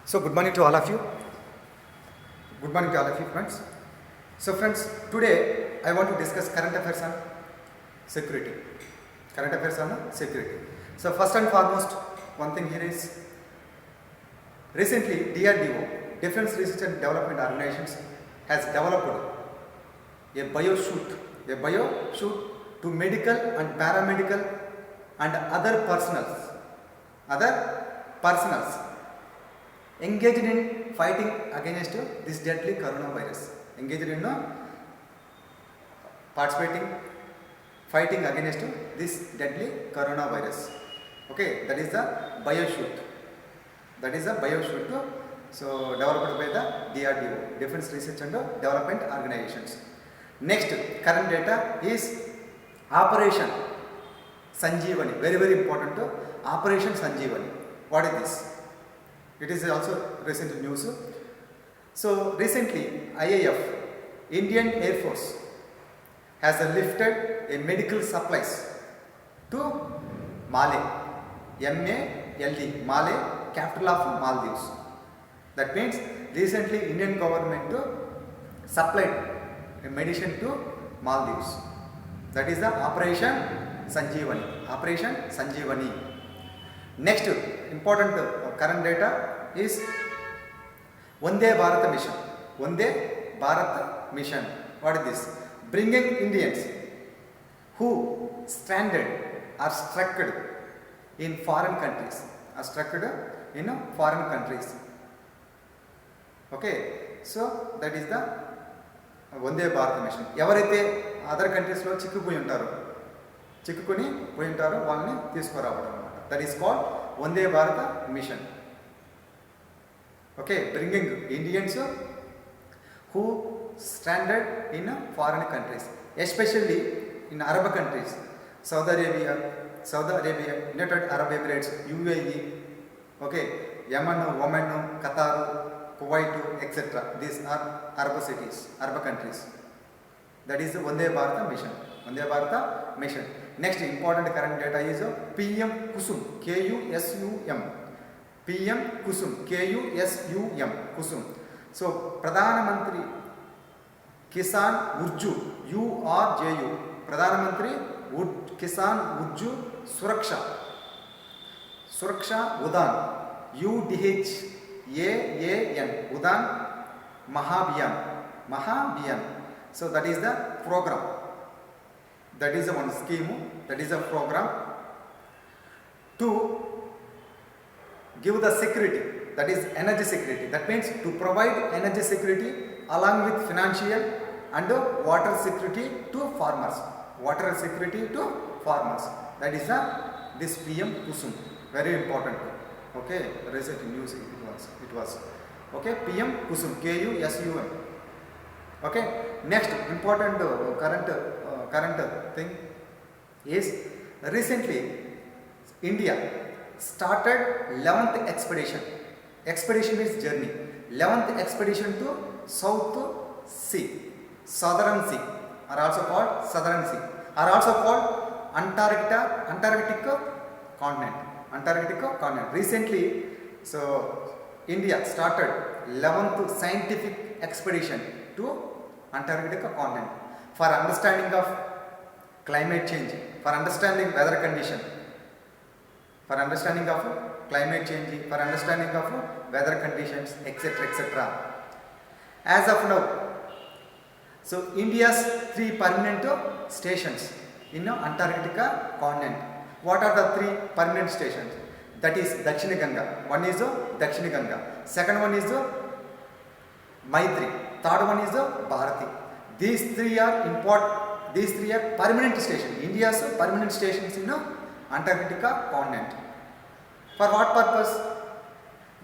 So good morning to all of you. Good morning to all of you, friends. So friends, today I want to discuss current affairs on security. Current affairs on security. So first and foremost, one thing here is recently DRDO, Defense Research and Development Organizations, has developed a bioshoot to medical and paramedical and other personals engaged in fighting against this deadly coronavirus, engaged in fighting against this deadly coronavirus. Okay, that is the bioshoot. So developed by the DRDO, Defense Research and Development Organizations. Next, current data is Operation Sanjeevani. Very important. Operation Sanjeevani. What is this? It is also recent news. So recently, IAF, Indian Air Force, has lifted a medical supplies to Male, M-A-L-E, Male, capital of Maldives. That means recently Indian government supplied a medicine to Maldives. That is the Operation Sanjeevani. Next important current data is Vande Bharat mission. What is this? Bringing Indians who stranded or stuck in foreign countries. Okay, so that is the Vande Bharat mission. ఎవరైతే other కంట్రీస్లో చిక్కుకొని పోయి ఉంటారో వాళ్ళని తీసుకురావడం అన్నమాట. That is called Vande Bharat mission. Okay, bringing Indians who stranded in foreign countries, especially in Arab countries, Saudi Arabia, United Arab Emirates, UAE, okay, Yemen, Oman, Qatar, Kuwait, etc. These are Arab countries. That is the Vande Bharat mission. Next important current data is PM Kusum, KUSUM. PM Kusum, KUSUM, Kusum. So Pradhan Mantri Kisan Urju, URJU, Pradhan Mantri Kisan Urju Suraksha Udan, UDHAAN, Udan Mahabhiyan. So that is the program. That is the one scheme. That is a program to give the security. That is energy security. That means to provide energy security along with financial and water security to farmers. That is this PM Kusum. Very important. Okay, recent news it was. Okay, PM Kusum, KUSUM. Okay, next important current thing is recently India started 11th expedition. Expedition is journey. 11th expedition to Southern Sea, are also called Southern Sea, are also called Antarctic continent. Recently, so India started 11th scientific expedition to Antarctic continent for understanding of climate change, for understanding weather condition, for understanding of climate change, for understanding of weather conditions, etc. As of now, so India's 3 permanent stations in Antarctica continent. What are the 3 permanent stations? That is Dakshina Ganga. One is Dakshina Ganga. Second one is Maitri. Third one is Bharati. These three are permanent stations. India's permanent stations in Antarctica continent. For what purpose?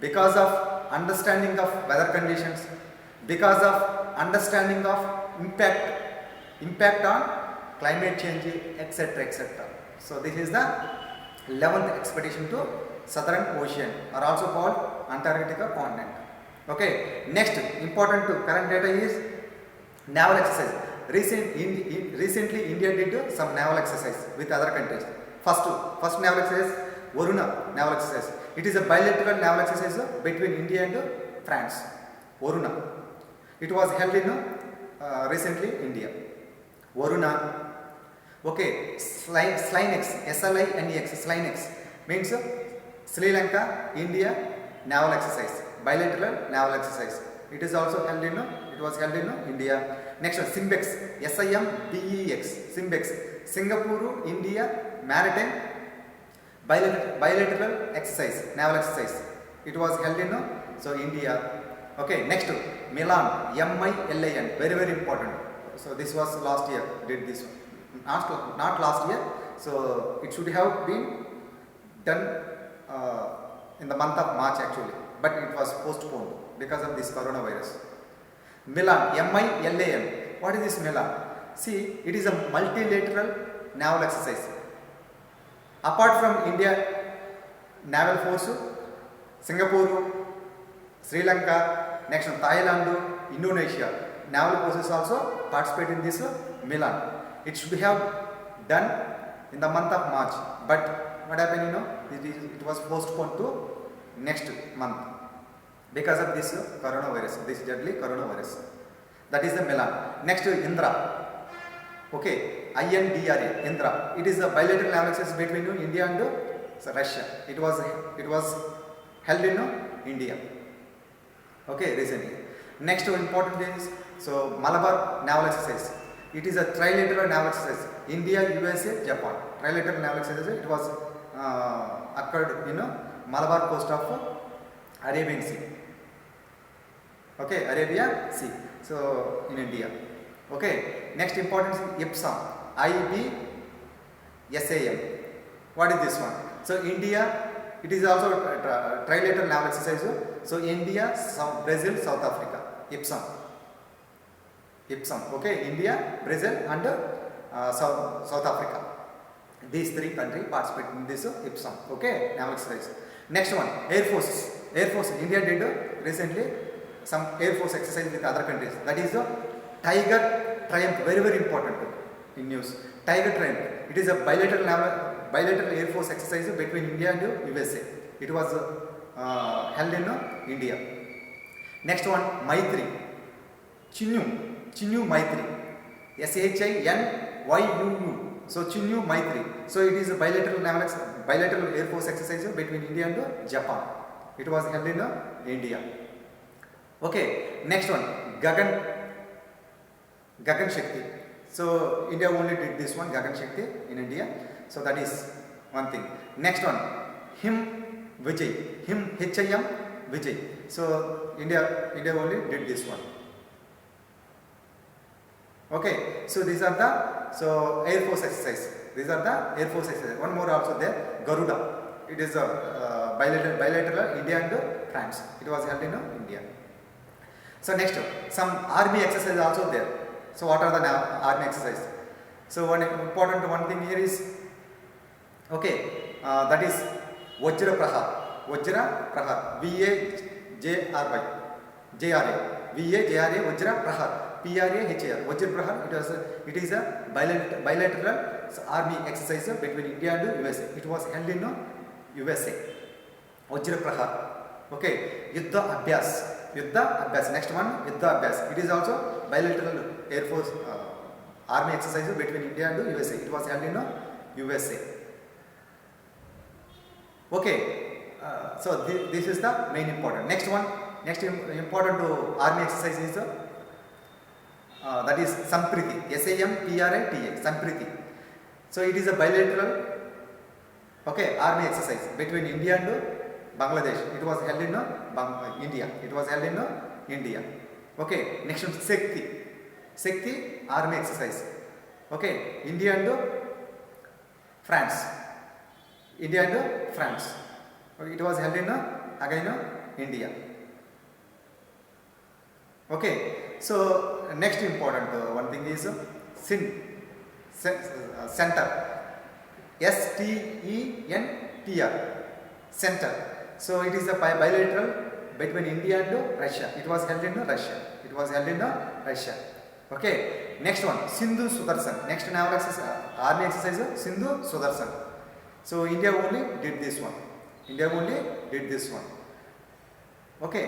Because of understanding of weather conditions, because of understanding of impact on climate change, etc. So this is the 11th expedition to Southern Ocean, or also called Antarctica continent. Okay, next important current data is naval exercise. Recently India did some naval exercise with other countries. First naval exercise, Varuna naval exercise. It is a bilateral naval exercise between India and France. Varuna. It was held in recently India. Varuna. Okay, Slinex, SLINEX, Slinex means Sri Lanka, India naval exercise, bilateral naval exercise. It is also held in, it was held in India. Next one, Simbex, SIMBEX, Simbex, Singapore, India maritime bilateral exercise, naval exercise. It was held in India. Okay, next Milan, MILAN, very important. So this was last year, did this one. Not last year, so it should have been done in the month of March actually, but it was postponed because of this coronavirus. Milan, MILAN. What is this Milan? See, it is a multilateral naval exercise. Apart from India naval force, Singapore, Sri Lanka, next Thailand, Indonesia naval forces also participate in this Milan. It should have done in the month of March, but what happened, it was postponed to next month because of this coronavirus, this deadly coronavirus. That is the Milan. Next Indra. Okay, INDRA, Indra. It is a bilateral naval exercise between India and Russia. It was held in India. Okay, recently. Next important is Malabar naval exercise. It is a trilateral naval exercise. India, USA, Japan. Trilateral naval exercise. It was occurred in Malabar coast of Arabian Sea. Okay, Arabia Sea. So in India. Okay. Next important is IBSAM. IBSAM. What is this one? So India. It is also a trilateral naval exercise. So India, Brazil, South Africa. IBSAM. IBSAM. Okay, India, Brazil, and South Africa. These three countries participate in this IBSAM. Okay, naval exercise. Next one, Air Force. Air Force. India did recently some Air Force exercise with other countries. That is the Tiger Triumph. Very important in news. Tiger Triumph. It is a bilateral Air Force exercise between India and USA. It was held in India. Next one, Maitri. Chinnu Maitri. SHINYUU. So Chinnu Maitri. So it is a bilateral Air Force exercise between India and Japan. It was held in India. Okay. Next one, Gagan Shakti. So India only did this one, Gagan Shakti in India. So that is one thing. Next one, HIM Vijay. HIM Vijay. So India only did this one. Okay, so these are the Air Force exercise. These are the Air Force exercise. One more also there, Garuda. It is a bilateral India and France. It was held in India. So next, some army exercise also there. So what are the army exercise? So one important one thing here is, okay, that is Vajra Prahar. VAJRA. Vajra Prahar. PRAHAR. Vajra Prahar. It is a bilateral army exercise between India and USA. It was held in USA. Vajra Prahar. Okay. Yuddha Abhyas. Next one, Yuddha Abhyas. It is also bilateral Air Force army exercise between India and USA. It was held in USA. Okay. So this is the main important. Next important army exercise is that is Sampriti. SAMPRITA. Sampriti. So it is a bilateral army exercise between India and Bangladesh. It was held in India. It was held in India. Okay. Next one, Shakti army exercise. Okay. India and France. It was held in again India. Okay. So next important one thing is center. STENTR. Center. So it is a bilateral between India and Russia. It was held in Russia. Okay. Next one, Sindhu Sudarshan. Next naval exercise, army exercise, Sindhu Sudarshan. So India only did this one. India only did this one. Okay,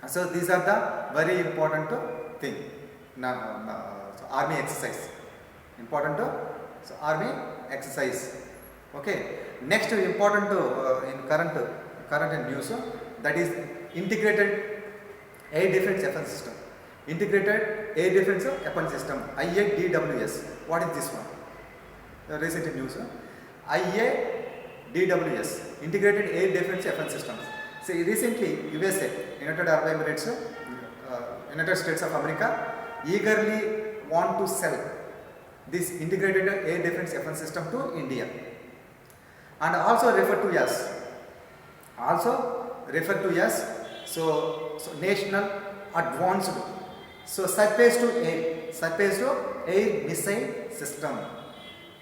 so these are the very important thing. So army exercise, important so army exercise. Okay, next important in current news, that is integrated air defense weapon system. Integrated air defense weapon system, IADWS. What is this one? The recent news. IADWS, Integrated Air Defense Weapon Systems. See, recently USA, United Arab Emirates, United States of America, eagerly want to sell this integrated air defense weapon system to India, and also referred to as so national advanced surface to air missile system,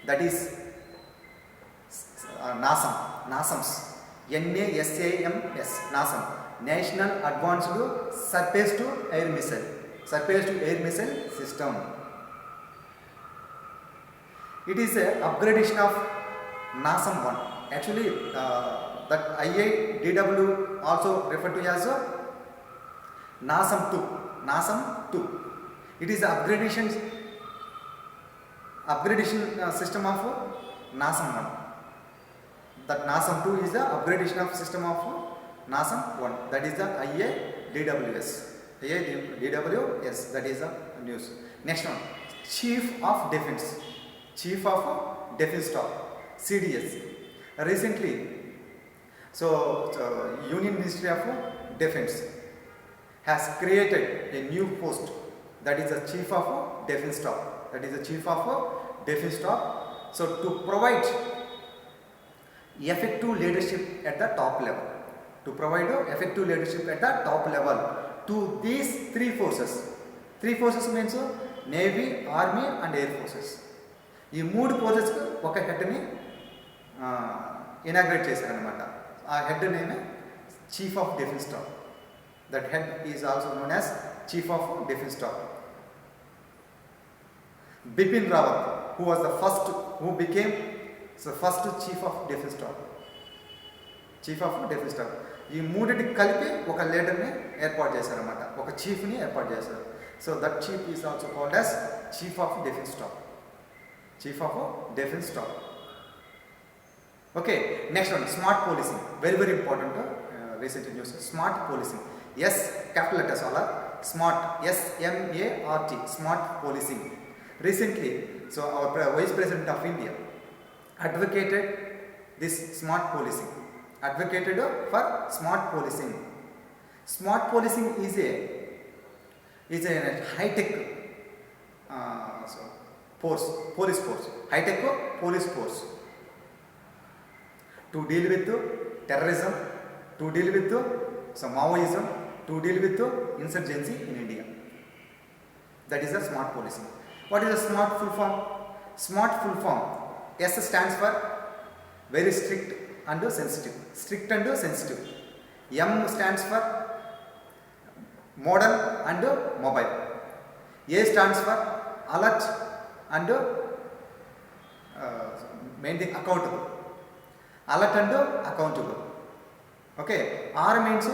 that is NASAMS, NASAM, National Advanced Surface to Air Missile System. It is a upgradation of NASAM 1. Actually, that IADW also referred to as NASAM 2. It is the upgradation system of NASAM 1. That NASAM 2 is the upgradation of system of NASAM 1. That is the IADWS. That is the news. Next one, Chief of Defense Staff, CDS. Recently, so Union Ministry of Defense has created a new post, that is the Chief of Defense Staff. So to provide effective leadership at the top level, to these three forces. Three forces means Navy, Army and Air Forces. ఈ మూడు ఫోర్సెస్కి ఒక హెడ్ని inaugurate చేశారనమాట. ఆ head నేమే chief of defence staff. That head is also known as chief of defence staff. Bipin Rawat, who was the first, who became the first chief of defense staff. ఈ మూడింటికి కలిపి ఒక లీడర్ని ఏర్పాటు చేశారన్నమాట, ఒక చీఫ్ని ఏర్పాటు చేశారు. So that chief is also called as chief of defence staff. Okay, next one, smart policing. Very important recent news. Smart policing, S capital letters all are smart, SMART, smart policing. Recently, so our Vice President of India advocated this smart policing, advocated for smart policing. Smart policing is a high-tech police force, high-tech police force to deal with terrorism, to deal with some Maoism, to deal with insurgency in India. That is a smart policing. What is a smart full form? Smart full form, S stands for very strict and sensitive. M stands for modern and mobile. A stands for alert and mainly accountable. Okay, R means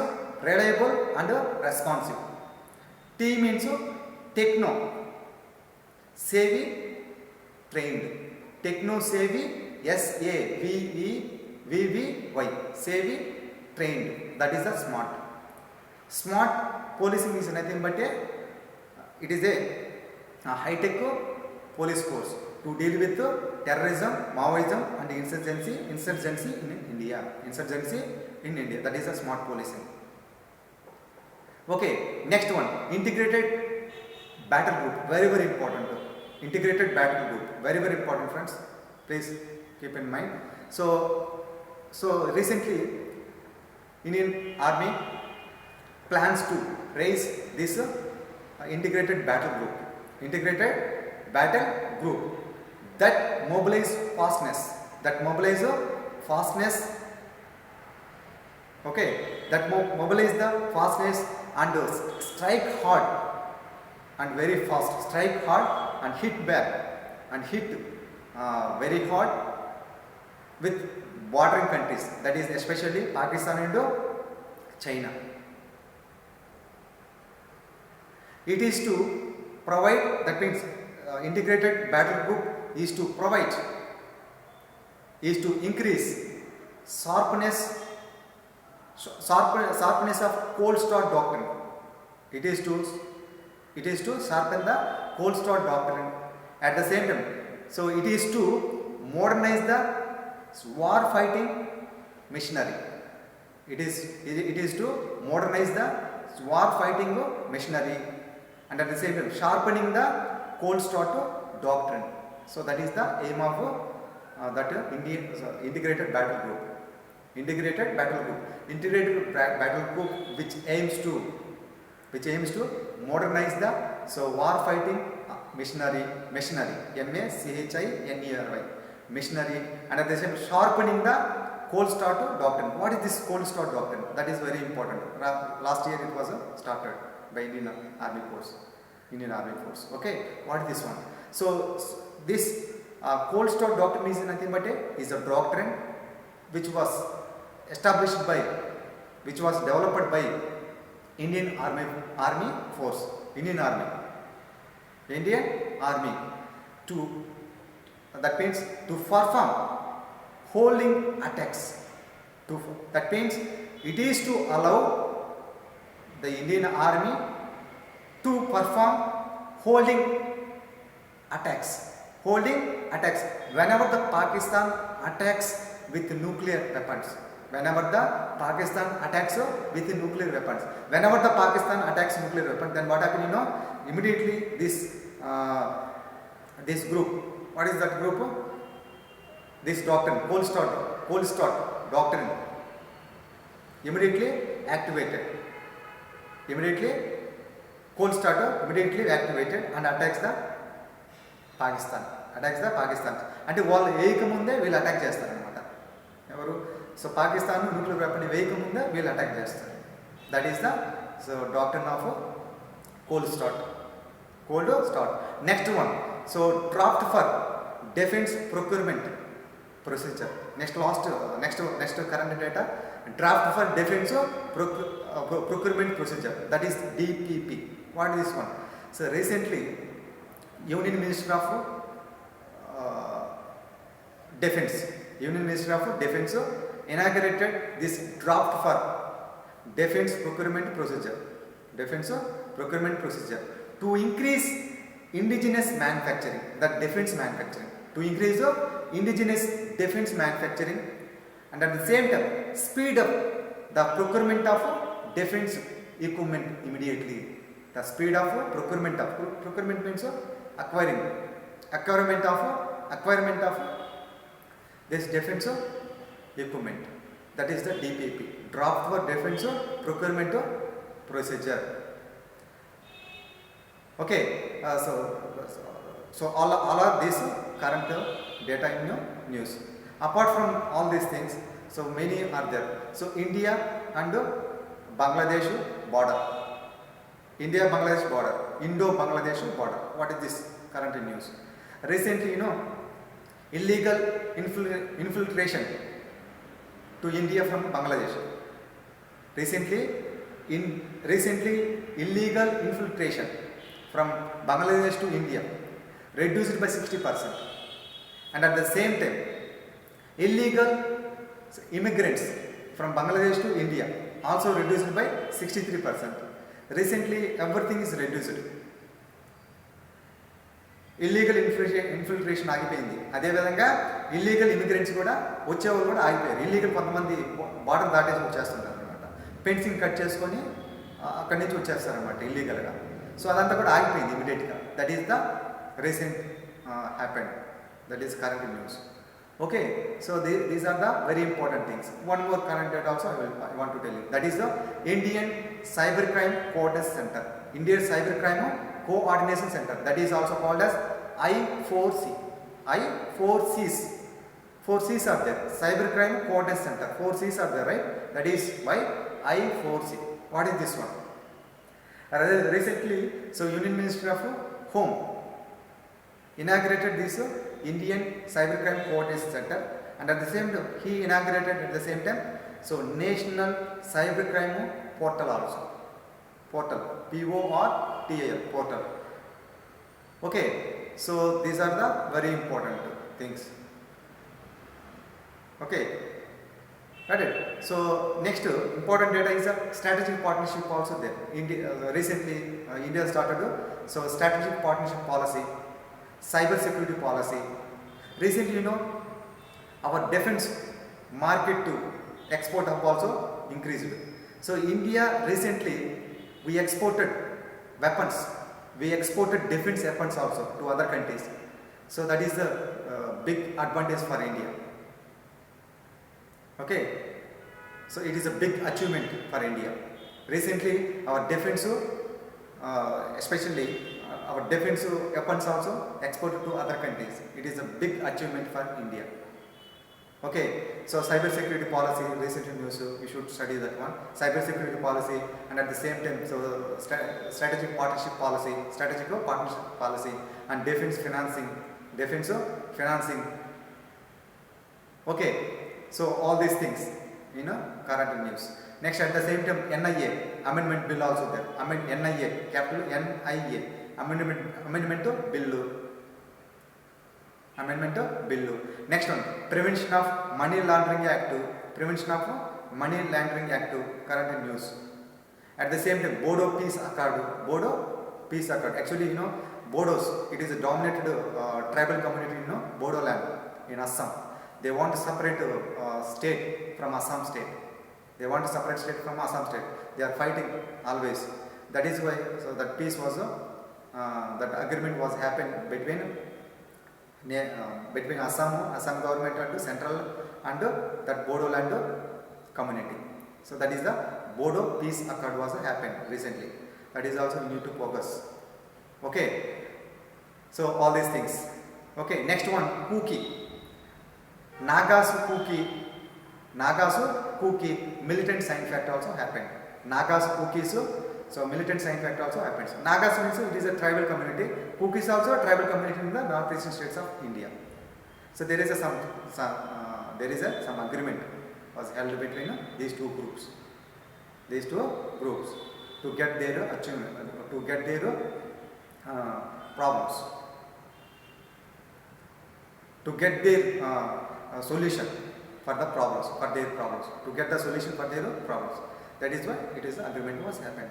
reliable and responsive. T means techno savvy, trained. Techno savvy, SAVEVVY, savvy, trained. That is the smart. Smart policing is nothing but it is a high-tech police force to deal with terrorism, Maoism and insurgency in India. That is a smart policing. Okay, next one, integrated battle group. Very important. Integrated battle group, very important, friends. Please keep in mind. So recently, Indian Army plans to raise this integrated battle group that mobilize fastness. Okay, that mobilize the fastness and strike hard and very fast. Strike hard and hit back and hit very hard with bordering countries, that is especially Pakistan and China. It is to provide, that means integrated battle group is to provide, is to increase sharpness of cold start doctrine. It is to sharpen the cold start doctrine. At the same time, so it is to modernize the war fighting machinery. It is to modernize the war fighting machinery, and at the same time sharpening the cold start doctrine. So that is the aim of that integrated battle group. Integrated battle group which aims to modernize the war fighting machinery, MACHINERY, machinery, and at the same time sharpening the cold start doctrine. What is this cold start doctrine? That is very important. Last year it was started by Indian Army Force. Okay, what is this one? So this cold start doctrine is nothing but is a doctrine which was established by, which was developed by Indian Army Force, Indian Army to, that means to perform holding attacks. That means it is to allow the Indian Army to perform holding attacks. Whenever the Pakistan attacks with nuclear weapons. Whenever the Pakistan attacks with nuclear weapons. Whenever the Pakistan attacks nuclear weapons, then what happens? Immediately this group. What is that group? This doctrine, cold start doctrine, immediately activated. Immediately activated and attacks the Pakistan. అంటే వాళ్ళు వేయకముందే వీళ్ళు attack చేస్తారనమాట. ఎవరు? So Pakistan nuclear weapon వేయకముందే వీళ్ళు attack చేస్తారు. That is the doctrine of cold start. Next one, so draft for defence procurement procedure. Next current data, draft for defence procurement procedure, that is DPP. What is this one? So recently Union Ministry of Defense inaugurated this draft for defense procurement procedure to increase indigenous manufacturing, that defense manufacturing, to increase indigenous defense manufacturing, and at the same time speed up the procurement of defense equipment immediately. The speed of procurement means acquirement of this defense equipment. That is the DPP, draft for defense procurement procedure. Okay, so all of these current data in news. Apart from all these things, so many are there. So India and Bangladesh border, Indo-Bangladesh border. What is this current news? Recently, illegal infiltration to India from Bangladesh. Recently illegal infiltration from Bangladesh to India reduced by 60%, and at the same time illegal immigrants from Bangladesh to India also reduced by 63%. Recently everything is reduced. Illegal infiltration ఆగిపోయింది. అదేవిధంగా illegal immigrants కూడా వచ్చేవాళ్ళు కూడా ఆగిపోయారు. Illegal కొంతమంది border దాటేసి వచ్చేస్తుంటారు అనమాట. Fencing cut చేసుకొని అక్కడి నుంచి వచ్చేస్తారనమాట ఇల్లీగల్గా. సో అదంతా కూడా ఆగిపోయింది ఇమీడియట్గా. That is the recent happened. That is current news. Okay, so these are the very important things. One more current data also I want to tell you. That is the Indian Cybercrime Coordination Center. Indian Cybercrime Coordination Center. That is also called as I4C. I4Cs. 4 C's are there. Cybercrime Coordination Center. 4 C's are there, right? That is why I4C. What is this one? Recently, so Union Ministry of Home inaugurated this Indian Cybercrime Coordination Center and at the same time he inaugurated at the same time so National Cybercrime Portal also. Portal, PORTAL, portal. Okay, so these are the very important things. Okay, got it. So next important data is a strategic partnership also there. Recently India started so strategic partnership policy, cyber security policy. Recently, you know, our defense market to export have also increased. So India recently we exported weapons, we exported defense weapons also to other countries. So that is a big advantage for India. Okay, so it is a big achievement for India. Recently our defense, especially our defense weapons also exported to other countries. It is a big achievement for India. Okay, so cyber security policy, recent news, you should study that one. Cyber security policy, and at the same time, so strategic partnership policy, and defense financing. Okay, so all these things, you know, current news. Next, at the same time, NIA amendment bill also there. NIA, capital NIA amendment to bill. Next one, Prevention of Money Laundering Act. Current news. At the same time, Bodo Peace Accord. Actually, you know, Bodos, it is a dominated tribal community, you know, Bodo land in Assam. They want to separate state from Assam state. They are fighting always. That is why, so that peace was, that agreement was happened between Assam government and central and that Bodo land community. So that is the Bodo Peace Accord was happened recently. That is also you need to focus. Okay. So all these things. Okay. Next one, Kuki. Nagasu Kuki militant sign fact also happened. Nagasu Kukis, so militant sign fact also happens. Nagas means it is a tribal community. Kukis also a tribal community in the northeastern states of India. So there is some agreement was held between these two groups to get their achievement, to get their problems, to get their solution for the problems, to get the solution for their problems. That is why it is the agreement was happened.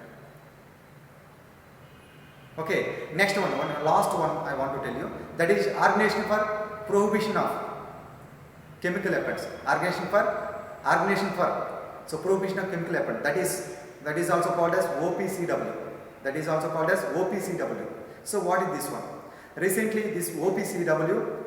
Okay, next one, last one I want to tell you, that is Organization for Prohibition of Chemical Weapons. Organization for so Prohibition of Chemical Weapons. That is also called as OPCW. So what is this one? Recently, this OPCW